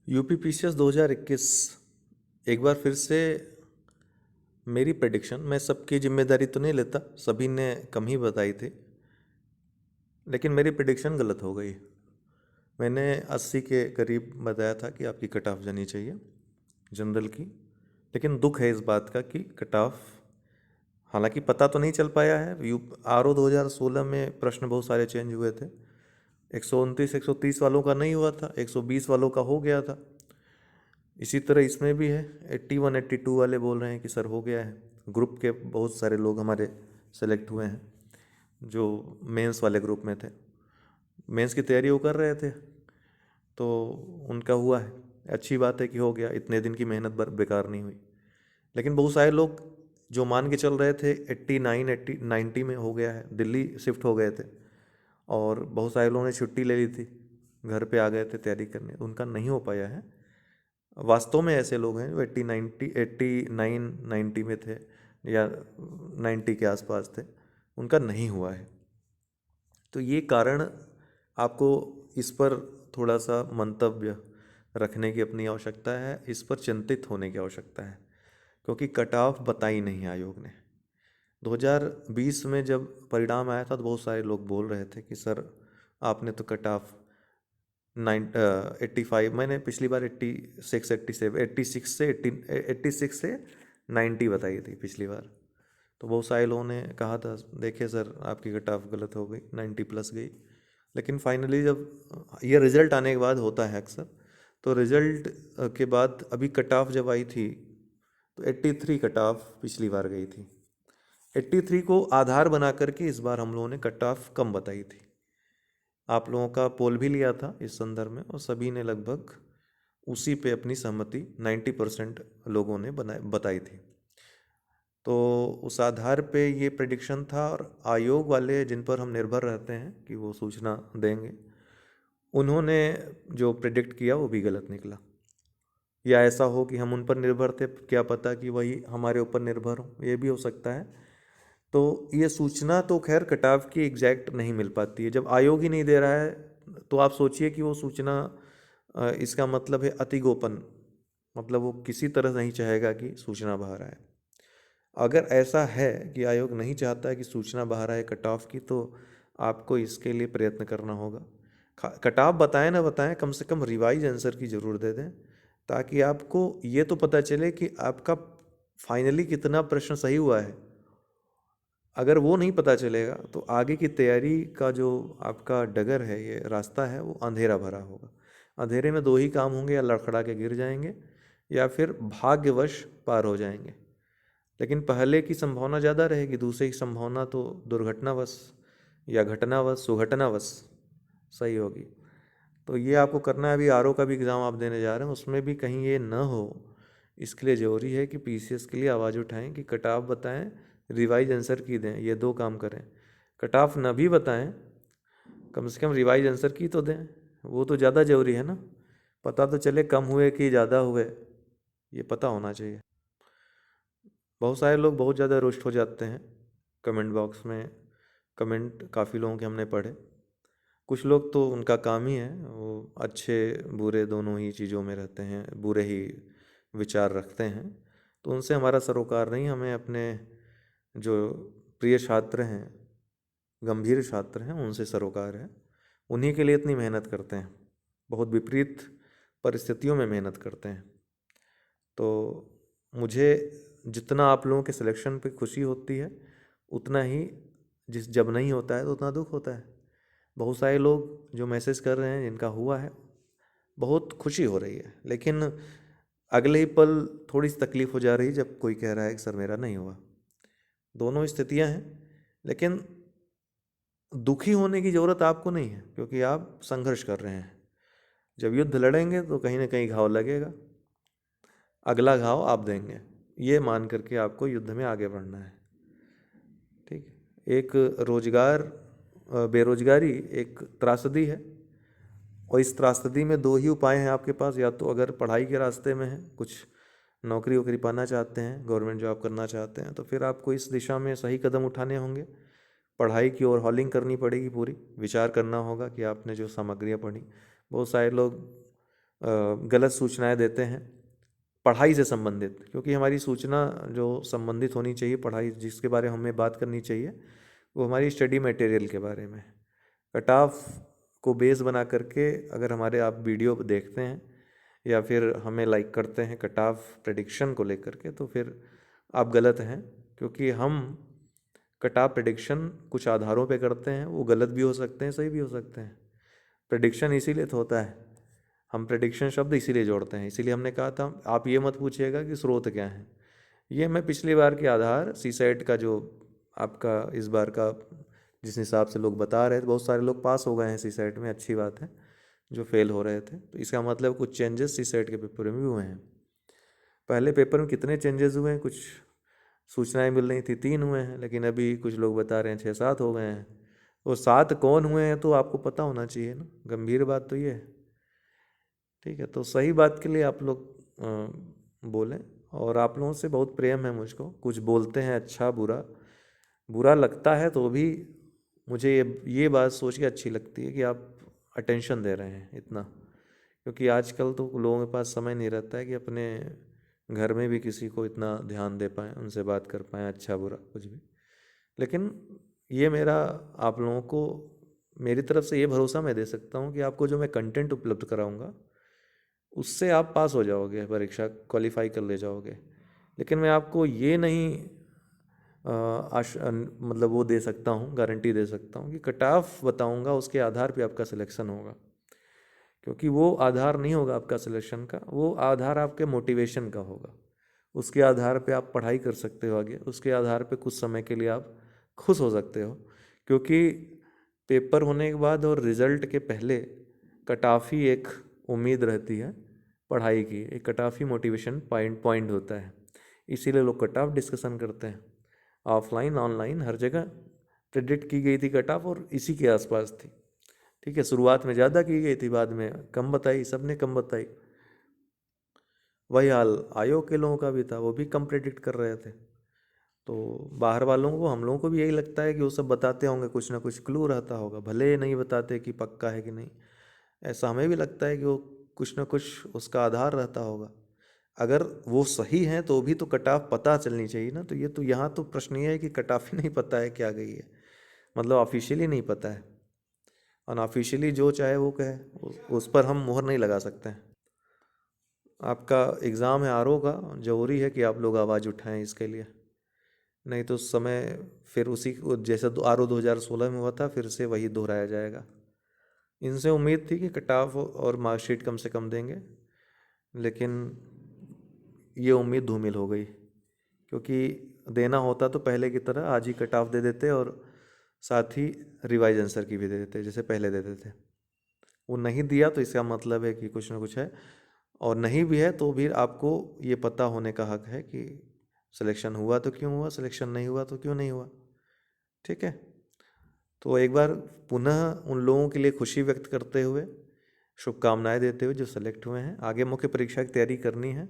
UP PCS 2021 एक बार फिर से मेरी प्रेडिक्शन, मैं सबकी जिम्मेदारी तो नहीं लेता, सभी ने कम ही बताई थी, लेकिन मेरी प्रेडिक्शन गलत हो गई। मैंने 80 के करीब बताया था कि आपकी कट ऑफ जानी चाहिए जनरल की, लेकिन दुख है इस बात का कि कट ऑफ, हालांकि पता तो नहीं चल पाया है। यू आर ओ 2016 में प्रश्न बहुत सारे चेंज हुए थे, 129 130 वालों का नहीं हुआ था, 120 वालों का हो गया था। इसी तरह इसमें भी है, 81 82 वाले बोल रहे हैं कि सर हो गया है। ग्रुप के बहुत सारे लोग हमारे सेलेक्ट हुए हैं जो मेंस वाले ग्रुप में थे, मेंस की तैयारी वो कर रहे थे, तो उनका हुआ है। अच्छी बात है कि हो गया, इतने दिन की मेहनत बेकार नहीं हुई। लेकिन बहुत सारे लोग जो मान के चल रहे थे 89 90 में हो गया है, दिल्ली शिफ्ट हो गए थे, और बहुत सारे लोगों ने छुट्टी ले ली थी, घर पे आ गए थे तैयारी करने, उनका नहीं हो पाया है। वास्तव में ऐसे लोग हैं जो 89 90 में थे या 90 के आसपास थे, उनका नहीं हुआ है। तो ये कारण आपको इस पर थोड़ा सा मंतव्य रखने की अपनी आवश्यकता है, इस पर चिंतित होने की आवश्यकता है, क्योंकि कट ऑफ बताई नहीं आयोग ने। 2020 में जब परिणाम आया था तो बहुत सारे लोग बोल रहे थे कि सर आपने तो कट ऑफ 85, मैंने पिछली बार 86 87 86 से 86 से 90 बताई थी पिछली बार। तो बहुत सारे लोगों ने कहा था देखिए सर आपकी कट ऑफ गलत हो गई, 90 प्लस गई। लेकिन फाइनली जब ये रिज़ल्ट आने के बाद होता है अक्सर, तो रिज़ल्ट के बाद अभी कट ऑफ जब आई थी तो 83 कट ऑफ पिछली बार गई थी। 83 को आधार बना करके इस बार हम लोगों ने कट ऑफ कम बताई थी। आप लोगों का पोल भी लिया था इस संदर्भ में, और सभी ने लगभग उसी पे अपनी सहमति 90% लोगों ने बताई थी। तो उस आधार पे ये प्रेडिक्शन था, और आयोग वाले जिन पर हम निर्भर रहते हैं कि वो सूचना देंगे, उन्होंने जो प्रेडिक्ट किया वो भी गलत निकला। या ऐसा हो कि हम उन पर निर्भर थे, क्या पता कि वही हमारे ऊपर निर्भर हो, ये भी हो सकता है। तो ये सूचना तो खैर कटाव की एग्जैक्ट नहीं मिल पाती है, जब आयोग ही नहीं दे रहा है तो आप सोचिए कि वो सूचना, इसका मतलब है अति गोपन, मतलब वो किसी तरह नहीं चाहेगा कि सूचना बाहर आए। अगर ऐसा है कि आयोग नहीं चाहता है कि सूचना बाहर आए कट ऑफ की, तो आपको इसके लिए प्रयत्न करना होगा। कट ऑफ बताएं ना बताएं, कम से कम रिवाइज आंसर की ज़रूर दे दें, ताकि आपको ये तो पता चले कि आपका फाइनली कितना प्रश्न सही हुआ है। अगर वो नहीं पता चलेगा तो आगे की तैयारी का जो आपका डगर है, ये रास्ता है, वो अंधेरा भरा होगा। अंधेरे में दो ही काम होंगे, या लड़खड़ा के गिर जाएंगे या फिर भाग्यवश पार हो जाएंगे। लेकिन पहले की संभावना ज़्यादा रहेगी, दूसरे की संभावना तो दुर्घटनावश या घटनावश सुघटनावश सही होगी। तो ये आपको करना है। अभी आर का भी एग्ज़ाम आप देने जा रहे हैं, उसमें भी कहीं ये न हो, इसके लिए ज़रूरी है कि पीसीएस के लिए आवाज़ उठाएं कि कट ऑफ बताएं, रिवाइज आंसर की दें, ये दो काम करें। कट ऑफ न भी बताएं, कम से कम रिवाइज आंसर की तो दें, वो तो ज़्यादा ज़रूरी है ना। पता तो चले कम हुए कि ज़्यादा हुए, ये पता होना चाहिए। बहुत सारे लोग बहुत ज़्यादा रोस्ट हो जाते हैं कमेंट बॉक्स में, कमेंट काफ़ी लोगों के हमने पढ़े। कुछ लोग तो उनका काम ही है, वो अच्छे बुरे दोनों ही चीज़ों में रहते हैं, बुरे ही विचार रखते हैं, तो उनसे हमारा सरोकार नहीं। हमें अपने जो प्रिय छात्र हैं, गंभीर छात्र हैं, उनसे सरोकार है। उन्हीं के लिए इतनी मेहनत करते हैं, बहुत विपरीत परिस्थितियों में मेहनत करते हैं। तो मुझे जितना आप लोगों के सिलेक्शन पे खुशी होती है, उतना ही जब नहीं होता है तो उतना दुख होता है। बहुत सारे लोग जो मैसेज कर रहे हैं जिनका हुआ है, बहुत खुशी हो रही है, लेकिन अगले ही पल थोड़ी सी तकलीफ हो जा रही है जब कोई कह रहा है कि सर मेरा नहीं हुआ। दोनों स्थितियां हैं, लेकिन दुखी होने की ज़रूरत आपको नहीं है, क्योंकि आप संघर्ष कर रहे हैं। जब युद्ध लड़ेंगे तो कहीं ना कहीं घाव लगेगा, अगला घाव आप देंगे, ये मान करके आपको युद्ध में आगे बढ़ना है। ठीक है। एक बेरोजगारी एक त्रासदी है, और इस त्रासदी में दो ही उपाय हैं आपके पास। या तो अगर पढ़ाई के रास्ते में हैं, कुछ नौकरी वोकरी पाना चाहते हैं, गवर्नमेंट जॉब करना चाहते हैं, तो फिर आपको इस दिशा में सही कदम उठाने होंगे। पढ़ाई की ओर हॉलिंग करनी पड़ेगी, पूरी विचार करना होगा कि आपने जो सामग्रियाँ पढ़ी। बहुत सारे लोग गलत सूचनाएं देते हैं पढ़ाई से संबंधित, क्योंकि हमारी सूचना जो संबंधित होनी चाहिए पढ़ाई जिसके बारे में हमें बात करनी चाहिए वो हमारी स्टडी मटेरियल के बारे में। कट ऑफ को बेस बना करके अगर हमारे आप वीडियो देखते हैं या फिर हमें लाइक करते हैं कट ऑफ प्रेडिक्शन को लेकर के, तो फिर आप गलत हैं, क्योंकि हम कट ऑफ प्रेडिक्शन कुछ आधारों पे करते हैं, वो गलत भी हो सकते हैं सही भी हो सकते हैं। प्रेडिक्शन इसीलिए तो होता है, हम प्रेडिक्शन शब्द इसीलिए जोड़ते हैं, इसीलिए हमने कहा था आप ये मत पूछिएगा कि स्रोत क्या है। ये मैं पिछली बार के आधार सीसेट का जो आपका इस बार का जिस हिसाब से लोग बता रहे थे, बहुत सारे लोग पास हो गए हैं सीसेट में, अच्छी बात है। जो फेल हो रहे थे तो इसका मतलब कुछ चेंजेस सीसेट के पेपर में भी हुए हैं। पहले पेपर में कितने चेंजेस हुए हैं कुछ सूचनाएं मिल रही थी 3 हुए हैं, लेकिन अभी कुछ लोग बता रहे हैं 6-7 हो गए हैं। वो 7 कौन हुए हैं तो आपको पता होना चाहिए ना, गंभीर बात तो ये है। ठीक है, तो सही बात के लिए आप लोग बोलें, और आप लोगों से बहुत प्रेम है मुझको। कुछ बोलते हैं अच्छा बुरा, बुरा लगता है तो भी मुझे ये बात सोच के अच्छी लगती है कि आप अटेंशन दे रहे हैं इतना, क्योंकि आजकल तो लोगों के पास समय नहीं रहता है कि अपने घर में भी किसी को इतना ध्यान दे पाएँ, उनसे बात कर पाएँ अच्छा बुरा कुछ भी। लेकिन ये मेरा आप लोगों को मेरी तरफ से ये भरोसा मैं दे सकता हूँ कि आपको जो मैं कंटेंट उपलब्ध कराऊंगा उससे आप पास हो जाओगे, परीक्षा क्वालिफाई कर ले जाओगे। लेकिन मैं आपको ये नहीं मतलब वो दे सकता हूँ, गारंटी दे सकता हूँ कि कट ऑफ बताऊँगा उसके आधार पे आपका सिलेक्शन होगा, क्योंकि वो आधार नहीं होगा आपका सिलेक्शन का, वो आधार आपके मोटिवेशन का होगा। उसके आधार पे आप पढ़ाई कर सकते हो आगे, उसके आधार पे कुछ समय के लिए आप खुश हो सकते हो, क्योंकि पेपर होने के बाद और रिज़ल्ट के पहले कट ऑफ ही एक उम्मीद रहती है पढ़ाई की, एक कट ऑफ ही मोटिवेशन पॉइंट होता है। इसीलिए लोग कट ऑफ डिस्कशन करते हैं। ऑफलाइन ऑनलाइन हर जगह प्रेडिक्ट की गई थी कट ऑफ, और इसी के आसपास थी। ठीक है, शुरुआत में ज़्यादा की गई थी, बाद में कम बताई, सबने कम बताई। वही हाल आयोग के लोगों का भी था, वो भी कम प्रेडिक्ट कर रहे थे। तो बाहर वालों को हम लोगों को भी यही लगता है कि वो सब बताते होंगे, कुछ ना कुछ क्लू रहता होगा, भले नहीं बताते कि पक्का है कि नहीं। ऐसा हमें भी लगता है कि वो कुछ ना कुछ उसका आधार रहता होगा। अगर वो सही है तो भी तो कट ऑफ पता चलनी चाहिए ना। तो ये तो यहाँ तो प्रश्न ये है कि कट ऑफ ही नहीं पता है क्या गई है, मतलब ऑफिशियली नहीं पता है। अनऑफिशियली जो चाहे वो कहे, उस पर हम मोहर नहीं लगा सकते हैं। आपका एग्ज़ाम है आरओ का, ज़रूरी है कि आप लोग आवाज़ उठाएं इसके लिए, नहीं तो समय फिर उसी जैसे आरओ 2016 में हुआ था फिर से वही दोहराया जाएगा। इनसे उम्मीद थी कि कट ऑफ और मार्कशीट कम से कम देंगे, लेकिन ये उम्मीद धूमिल हो गई, क्योंकि देना होता तो पहले की तरह आज ही कट ऑफ दे देते और साथ ही रिवाइज आंसर की भी दे देते जैसे पहले देते थे। वो नहीं दिया तो इसका मतलब है कि कुछ ना कुछ है, और नहीं भी है तो भी आपको ये पता होने का हक है कि सिलेक्शन हुआ तो क्यों हुआ, सिलेक्शन नहीं हुआ तो क्यों नहीं हुआ। ठीक है, तो एक बार पुनः उन लोगों के लिए खुशी व्यक्त करते हुए, शुभकामनाएं देते हुए जो सेलेक्ट हुए हैं, आगे मुख्य परीक्षा की तैयारी करनी है,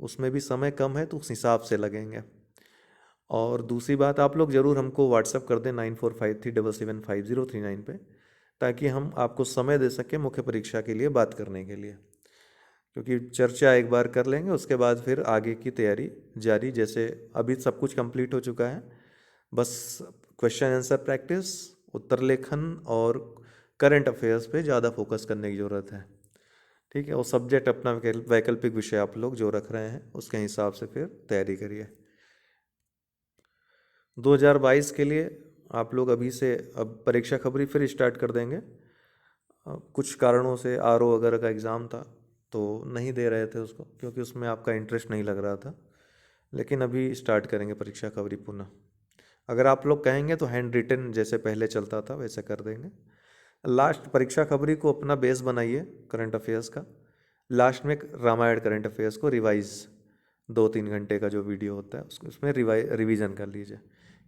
उसमें भी समय कम है तो उस हिसाब से लगेंगे। और दूसरी बात, आप लोग ज़रूर हमको व्हाट्सअप कर दें 9453775039 पे, ताकि हम आपको समय दे सकें मुख्य परीक्षा के लिए बात करने के लिए। क्योंकि चर्चा एक बार कर लेंगे, उसके बाद फिर आगे की तैयारी जारी। जैसे अभी सब कुछ कंप्लीट हो चुका है, बस क्वेश्चन आंसर प्रैक्टिस, उत्तर लेखन और करंट अफेयर्स पे ज़्यादा फोकस करने की ज़रूरत है। ठीक है, और सब्जेक्ट अपना वैकल्पिक विषय आप लोग जो रख रहे हैं उसके हिसाब से फिर तैयारी करिए। 2022 के लिए आप लोग अभी से अब परीक्षा खबरी फिर स्टार्ट कर देंगे। कुछ कारणों से आरओ वगैरह का एग्ज़ाम था तो नहीं दे रहे थे उसको, क्योंकि उसमें आपका इंटरेस्ट नहीं लग रहा था। लेकिन अभी स्टार्ट करेंगे परीक्षा खबरी पुनः। अगर आप लोग कहेंगे तो हैंड रिटन जैसे पहले चलता था वैसे कर देंगे। लास्ट परीक्षा खबरी को अपना बेस बनाइए करंट अफेयर्स का, लास्ट में रामायण करंट अफेयर्स को रिवाइज 2-3 घंटे का जो वीडियो होता है उसको उसमें रिवीजन कर लीजिए।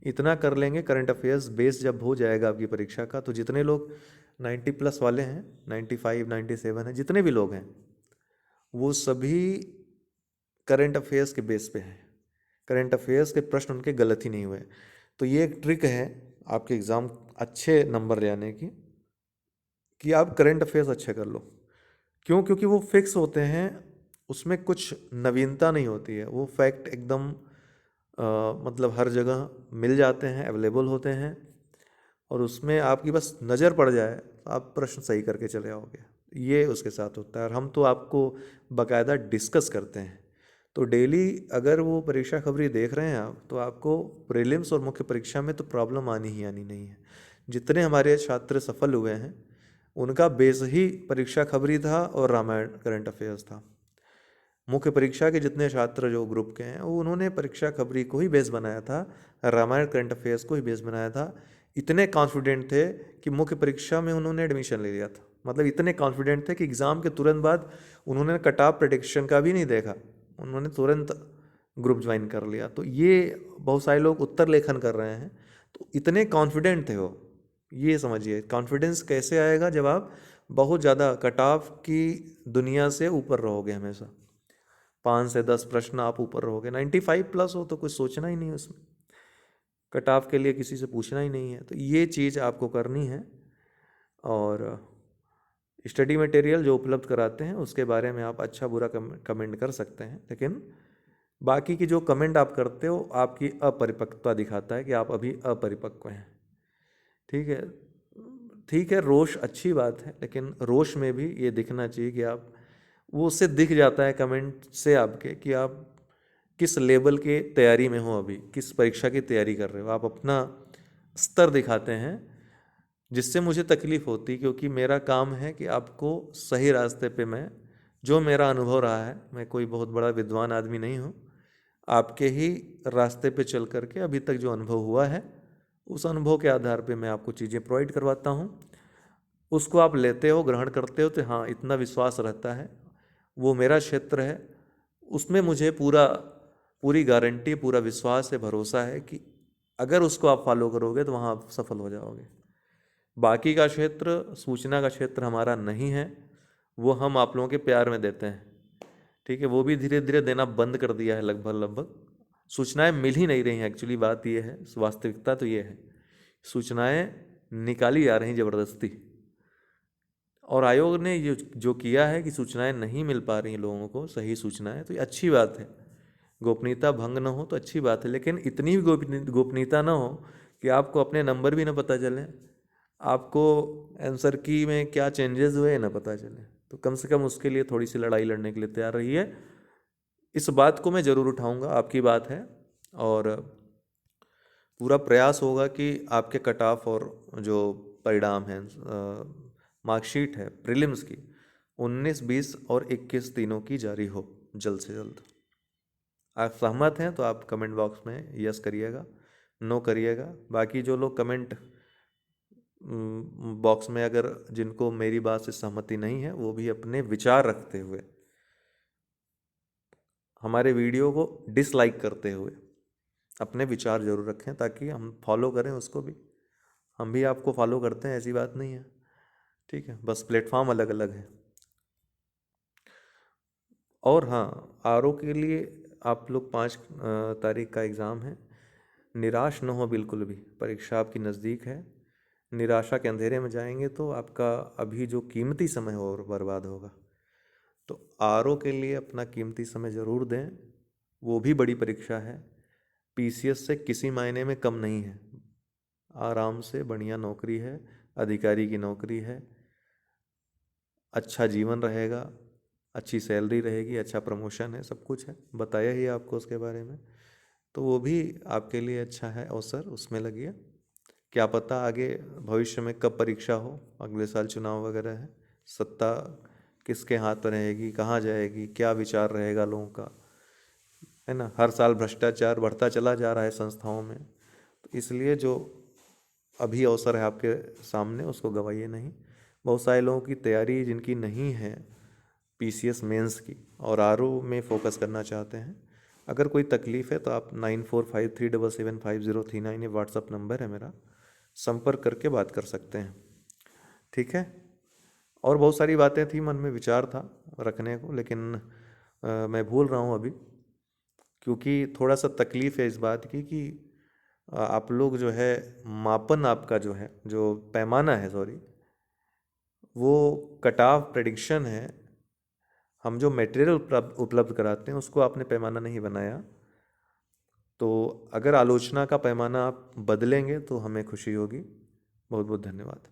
इतना कर लेंगे, करंट अफेयर्स बेस जब हो जाएगा आपकी परीक्षा का, तो जितने लोग 90+ वाले हैं, 95 97 हैं, जितने भी लोग हैं वो सभी करंट अफेयर्स के बेस पे हैं। करंट अफेयर्स के प्रश्न उनके गलत ही नहीं हुए। तो ये एक ट्रिक है आपके एग्ज़ाम अच्छे नंबर ले आने की, कि आप करंट अफेयर्स अच्छे कर लो। क्यों? क्योंकि वो फिक्स होते हैं, उसमें कुछ नवीनता नहीं होती है, वो फैक्ट एकदम मतलब हर जगह मिल जाते हैं, अवेलेबल होते हैं, और उसमें आपकी बस नज़र पड़ जाए तो आप प्रश्न सही करके चले आओगे। ये उसके साथ होता है, और हम तो आपको बाकायदा डिस्कस करते हैं। तो डेली अगर वो परीक्षा खबरी देख रहे हैं आप, तो आपको प्रीलिम्स और मुख्य परीक्षा में तो प्रॉब्लम आनी ही आनी नहीं है। जितने हमारे छात्र सफल हुए हैं उनका बेस ही परीक्षा खबरी था और रामायण करंट अफेयर्स था। मुख्य परीक्षा के जितने छात्र जो ग्रुप के हैं वो उन्होंने परीक्षा खबरी को ही बेस बनाया था, रामायण करंट अफेयर्स को ही बेस बनाया था। इतने कॉन्फिडेंट थे कि मुख्य परीक्षा में उन्होंने एडमिशन ले लिया था। मतलब इतने कॉन्फिडेंट थे कि एग्ज़ाम के तुरंत बाद उन्होंने कट ऑफ प्रेडिक्शन का भी नहीं देखा, उन्होंने तुरंत ग्रुप ज्वाइन कर लिया। तो ये बहुत सारे लोग उत्तर लेखन कर रहे हैं, तो इतने कॉन्फिडेंट थे वो। ये समझिए कॉन्फिडेंस कैसे आएगा, जब आप बहुत ज़्यादा कट ऑफ की दुनिया से ऊपर रहोगे। हमेशा 5 से 10 प्रश्न आप ऊपर रहोगे, 95 प्लस हो तो कुछ सोचना ही नहीं है उसमें, कट ऑफ के लिए किसी से पूछना ही नहीं है। तो ये चीज़ आपको करनी है। और स्टडी मटेरियल जो उपलब्ध कराते हैं उसके बारे में आप अच्छा बुरा कमेंट कर सकते हैं, लेकिन बाकी की जो कमेंट आप करते हो आपकी अपरिपक्वता दिखाता है कि आप अभी अपरिपक्व हैं। ठीक है, ठीक है, रोष अच्छी बात है, लेकिन रोष में भी ये दिखना चाहिए कि आप, वो उससे दिख जाता है कमेंट से आपके कि आप किस लेवल के तैयारी में हो, अभी किस परीक्षा की तैयारी कर रहे हो। आप अपना स्तर दिखाते हैं, जिससे मुझे तकलीफ़ होती, क्योंकि मेरा काम है कि आपको सही रास्ते पे मैं, जो मेरा अनुभव रहा है, मैं कोई बहुत बड़ा विद्वान आदमी नहीं हूँ, आपके ही रास्ते पे चल करके अभी तक जो अनुभव हुआ है उस अनुभव के आधार पे मैं आपको चीज़ें प्रोवाइड करवाता हूँ। उसको आप लेते हो, ग्रहण करते हो, तो हाँ इतना विश्वास रहता है, वो मेरा क्षेत्र है, उसमें मुझे पूरी गारंटी, पूरा विश्वास है, भरोसा है कि अगर उसको आप फॉलो करोगे तो वहाँ आप सफल हो जाओगे। बाकी का क्षेत्र, सूचना का क्षेत्र हमारा नहीं है, वो हम आप लोगों के प्यार में देते हैं। ठीक है, वो भी धीरे धीरे देना बंद कर दिया है, लगभग लगभग सूचनाएं मिल ही नहीं रही हैं। एक्चुअली बात ये है, वास्तविकता तो ये है, सूचनाएं निकाली जा रही ज़बरदस्ती। और आयोग ने ये जो किया है कि सूचनाएं नहीं मिल पा रही लोगों को, सही सूचनाएं, तो ये अच्छी बात है। गोपनीयता भंग ना हो तो अच्छी बात है, लेकिन इतनी भी गोपनीयता ना हो कि आपको अपने नंबर भी ना पता चले, आपको आंसर की में क्या चेंजेस हुए ना पता चले। तो कम से कम उसके लिए थोड़ी सी लड़ाई लड़ने के लिए तैयार रहिए। इस बात को मैं ज़रूर उठाऊंगा, आपकी बात है, और पूरा प्रयास होगा कि आपके कट ऑफ और जो परिणाम हैं, मार्कशीट है प्रीलिम्स की, 19, 20 और 21 तीनों की जारी हो जल्द से जल्द। आप सहमत हैं तो आप कमेंट बॉक्स में यस करिएगा, नो करिएगा। बाकी जो लोग कमेंट बॉक्स में अगर जिनको मेरी बात से सहमति नहीं है, वो भी अपने विचार रखते हुए, हमारे वीडियो को डिसलाइक करते हुए अपने विचार जरूर रखें, ताकि हम फॉलो करें उसको भी। हम भी आपको फॉलो करते हैं, ऐसी बात नहीं है। ठीक है, बस प्लेटफॉर्म अलग अलग है। और हाँ, आरओ के लिए आप लोग 5 तारीख का एग्ज़ाम है, निराश न हो बिल्कुल भी, परीक्षा आपकी नज़दीक है। निराशा के अंधेरे में जाएंगे तो आपका अभी जो कीमती समय हो और बर्बाद होगा। तो आरओ के लिए अपना कीमती समय ज़रूर दें, वो भी बड़ी परीक्षा है, पीसीएस से किसी मायने में कम नहीं है। आराम से बढ़िया नौकरी है, अधिकारी की नौकरी है, अच्छा जीवन रहेगा, अच्छी सैलरी रहेगी, अच्छा प्रमोशन है, सब कुछ है, बताया ही आपको उसके बारे में। तो वो भी आपके लिए अच्छा है अवसर, उसमें लगिए। क्या पता आगे भविष्य में कब परीक्षा हो, अगले साल चुनाव वगैरह है, सत्ता किसके हाथ में रहेगी, कहाँ जाएगी, क्या विचार रहेगा लोगों का, है ना। हर साल भ्रष्टाचार बढ़ता चला जा रहा है संस्थाओं में, तो इसलिए जो अभी अवसर है आपके सामने उसको गवाइए नहीं। बहुत सारे लोगों की तैयारी जिनकी नहीं है पीसीएस मेंस की, और आरओ में फ़ोकस करना चाहते हैं, अगर कोई तकलीफ़ है तो आप 9453775039, ये व्हाट्सअप नंबर है मेरा, संपर्क करके बात कर सकते हैं। ठीक है, और बहुत सारी बातें थी, मन में विचार था रखने को, लेकिन मैं भूल रहा हूँ अभी, क्योंकि थोड़ा सा तकलीफ़ है इस बात की कि आप लोग जो है, मापन आपका जो है, जो पैमाना है, सॉरी, वो कट ऑफ प्रेडिक्शन है, हम जो मटेरियल उपलब्ध कराते हैं उसको आपने पैमाना नहीं बनाया। तो अगर आलोचना का पैमाना आप बदलेंगे तो हमें खुशी होगी। बहुत बहुत धन्यवाद।